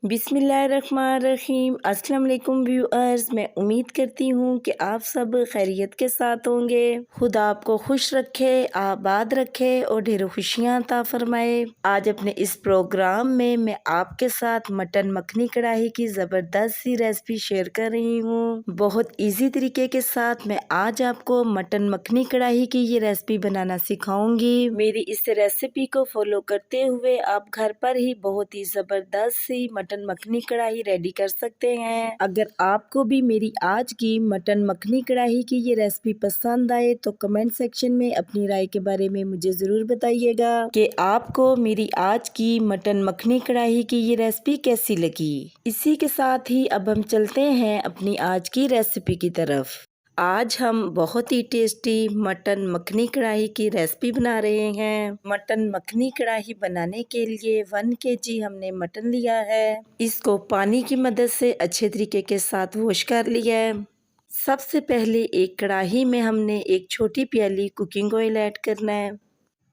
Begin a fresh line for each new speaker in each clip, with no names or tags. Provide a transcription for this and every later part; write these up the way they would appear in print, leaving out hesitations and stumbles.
बिस्मिल्लाहिर्रहमानिर्रहीम। अस्सलाम वालेकुम व्यूअर्स, मैं उम्मीद करती हूँ कि आप सब खैरियत के साथ होंगे। खुदा आपको खुश रखे, आबाद रखे और ढेरों खुशियाँ अता फरमाए। आज अपने इस प्रोग्राम में मैं आपके साथ मटन मखनी कढ़ाई की ज़बरदस्त सी रेसिपी शेयर कर रही हूँ। बहुत इजी तरीके के साथ मैं आज आपको मटन मखनी कढ़ाई की ये रेसिपी बनाना सिखाऊंगी। मेरी इस रेसिपी को फॉलो करते हुए आप घर पर ही बहुत ही ज़बरदस्त सी मटन मखनी कढ़ाई रेडी कर सकते हैं। अगर आपको भी मेरी आज की मटन मखनी कढ़ाई की ये रेसिपी पसंद आए तो कमेंट सेक्शन में अपनी राय के बारे में मुझे ज़रूर बताइएगा कि आपको मेरी आज की मटन मखनी कढ़ाई की ये रेसिपी कैसी लगी। इसी के साथ ही अब हम चलते हैं अपनी आज की रेसिपी की तरफ। आज हम बहुत ही टेस्टी मटन मखनी कढ़ाई की रेसिपी बना रहे हैं। मटन मखनी कढ़ाई बनाने के लिए 1 kg हमने मटन लिया है। इसको पानी की मदद से अच्छे तरीके के साथ वॉश कर लिया है। सबसे पहले एक कढ़ाई में हमने एक छोटी प्याली कुकिंग ऑयल ऐड करना है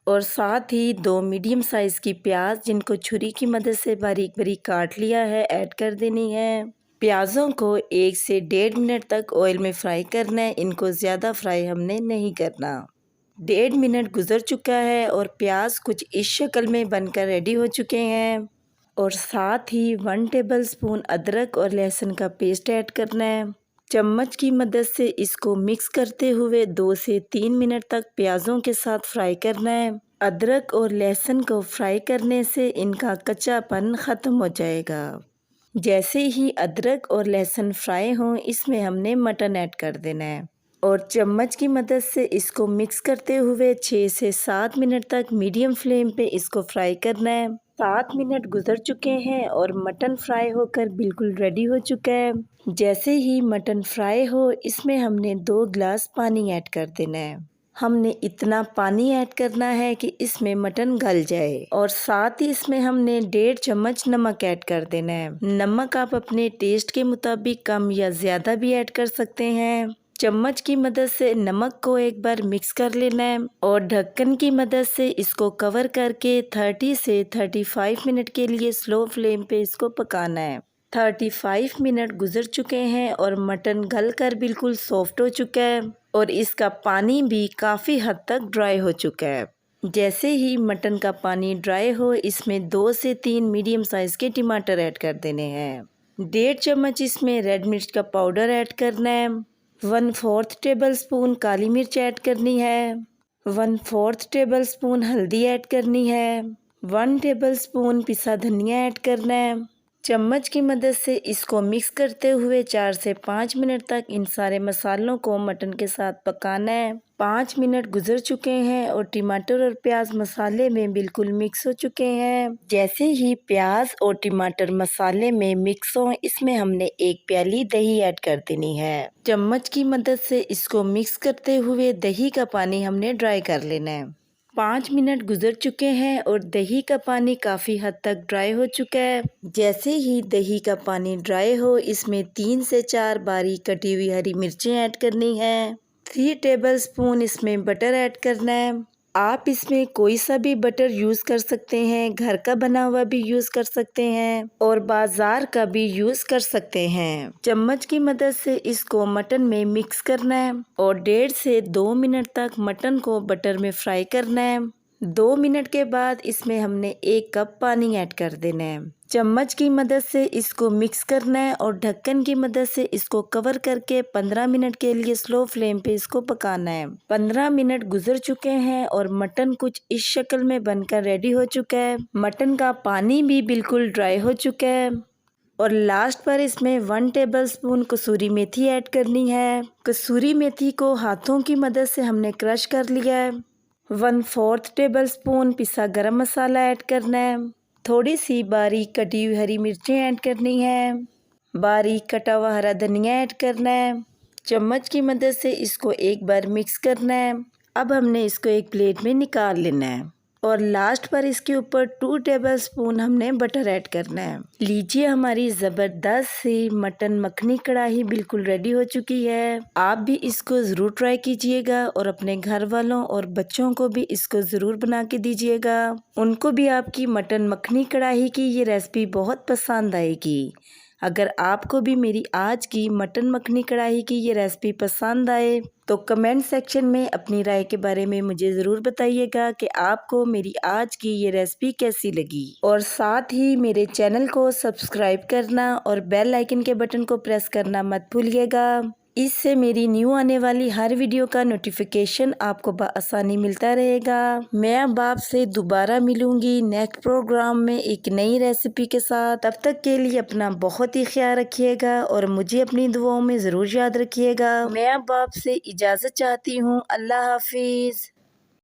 और साथ ही 2 मीडियम साइज़ की प्याज जिनको छुरी की मदद से बारीक बारीक काट लिया है ऐड कर देनी है। प्याज़ों को 1 से 1.5 मिनट तक ऑयल में फ्राई करना है। इनको ज़्यादा फ्राई हमने नहीं करना। 1.5 मिनट गुजर चुका है और प्याज कुछ इस शक्ल में बनकर रेडी हो चुके हैं और साथ ही 1 टेबलस्पून अदरक और लहसुन का पेस्ट ऐड करना है। चम्मच की मदद से इसको मिक्स करते हुए 2 से 3 मिनट तक प्याज़ों के साथ फ्राई करना है। अदरक और लहसुन को फ्राई करने से इनका कच्चापन ख़त्म हो जाएगा। जैसे ही अदरक और लहसुन फ्राई हों इसमें हमने मटन ऐड कर देना है और चम्मच की मदद से इसको मिक्स करते हुए 6 से 7 मिनट तक मीडियम फ्लेम पे इसको फ्राई करना है। 7 मिनट गुजर चुके हैं और मटन फ्राई होकर बिल्कुल रेडी हो चुका है। जैसे ही मटन फ्राई हो इसमें हमने 2 गिलास पानी ऐड कर देना है। हमने इतना पानी ऐड करना है कि इसमें मटन गल जाए और साथ ही इसमें हमने 1.5 चम्मच नमक ऐड कर देना है। नमक आप अपने टेस्ट के मुताबिक कम या ज़्यादा भी ऐड कर सकते हैं। चम्मच की मदद से नमक को एक बार मिक्स कर लेना है और ढक्कन की मदद से इसको कवर करके 30 से 35 मिनट के लिए स्लो फ्लेम पे इसको पकाना है। 35 मिनट गुजर चुके हैं और मटन गल कर बिल्कुल सॉफ्ट हो चुका है और इसका पानी भी काफ़ी हद तक ड्राई हो चुका है। जैसे ही मटन का पानी ड्राई हो इसमें 2 से 3 मीडियम साइज़ के टमाटर ऐड कर देने हैं। 1.5 चम्मच इसमें रेड मिर्च का पाउडर ऐड करना है। 1/4 टेबलस्पून काली मिर्च ऐड करनी है। 1/4 टेबलस्पून हल्दी ऐड करनी है। 1 टेबलस्पून पिसा धनिया ऐड करना है। चम्मच की मदद से इसको मिक्स करते हुए 4 से 5 मिनट तक इन सारे मसालों को मटन के साथ पकाना है। 5 मिनट गुजर चुके हैं और टमाटर और प्याज मसाले में बिल्कुल मिक्स हो चुके हैं। जैसे ही प्याज और टमाटर मसाले में मिक्स हो इसमें हमने 1 प्याली दही ऐड कर देनी है। चम्मच की मदद से इसको मिक्स करते हुए दही का पानी हमने ड्राई कर लेना है। 5 मिनट गुजर चुके हैं और दही का पानी काफ़ी हद तक ड्राई हो चुका है। जैसे ही दही का पानी ड्राई हो इसमें 3 से 4 बारीक कटी हुई हरी मिर्चें ऐड करनी है। 3 टेबलस्पून इसमें बटर ऐड करना है। आप इसमें कोई सा भी बटर यूज़ कर सकते हैं, घर का बना हुआ भी यूज़ कर सकते हैं और बाज़ार का भी यूज़ कर सकते हैं। चम्मच की मदद से इसको मटन में मिक्स करना है और 1.5 से 2 मिनट तक मटन को बटर में फ्राई करना है। 2 मिनट के बाद इसमें हमने 1 कप पानी ऐड कर देना है। चम्मच की मदद से इसको मिक्स करना है और ढक्कन की मदद से इसको कवर करके 15 मिनट के लिए स्लो फ्लेम पे इसको पकाना है। 15 मिनट गुजर चुके हैं और मटन कुछ इस शक्ल में बनकर रेडी हो चुका है। मटन का पानी भी बिल्कुल ड्राई हो चुका है और लास्ट पर इसमें 1 टेबलस्पून कसूरी मेथी ऐड करनी है। कसूरी मेथी को हाथों की मदद से हमने क्रश कर लिया है। 1/4 टेबलस्पून पिसा गरम मसाला ऐड करना है। थोड़ी सी बारीक कटी हुई हरी मिर्चें ऐड करनी है। बारीक कटा हुआ हरा धनिया ऐड करना है। चम्मच की मदद से इसको एक बार मिक्स करना है। अब हमने इसको एक प्लेट में निकाल लेना है और लास्ट पर इसके ऊपर 2 टेबलस्पून हमने बटर ऐड करना है। लीजिए हमारी ज़बरदस्त सी मटन मखनी कढ़ाई बिल्कुल रेडी हो चुकी है। आप भी इसको ज़रूर ट्राई कीजिएगा और अपने घर वालों और बच्चों को भी इसको ज़रूर बना के दीजिएगा। उनको भी आपकी मटन मखनी कढ़ाई की ये रेसिपी बहुत पसंद आएगी। अगर आपको भी मेरी आज की मटन मखनी कढ़ाई की ये रेसिपी पसंद आए तो कमेंट सेक्शन में अपनी राय के बारे में मुझे ज़रूर बताइएगा कि आपको मेरी आज की ये रेसिपी कैसी लगी। और साथ ही मेरे चैनल को सब्सक्राइब करना और बेल आइकन के बटन को प्रेस करना मत भूलिएगा। इससे मेरी न्यू आने वाली हर वीडियो का नोटिफिकेशन आपको आसानी मिलता रहेगा। मैं अब आपसे दोबारा मिलूंगी नेक्स्ट प्रोग्राम में एक नई रेसिपी के साथ। तब तक के लिए अपना बहुत ही ख्याल रखिएगा और मुझे अपनी दुआओं में ज़रूर याद रखिएगा। मैं अब आपसे इजाज़त चाहती हूँ। अल्लाह हाफिज़।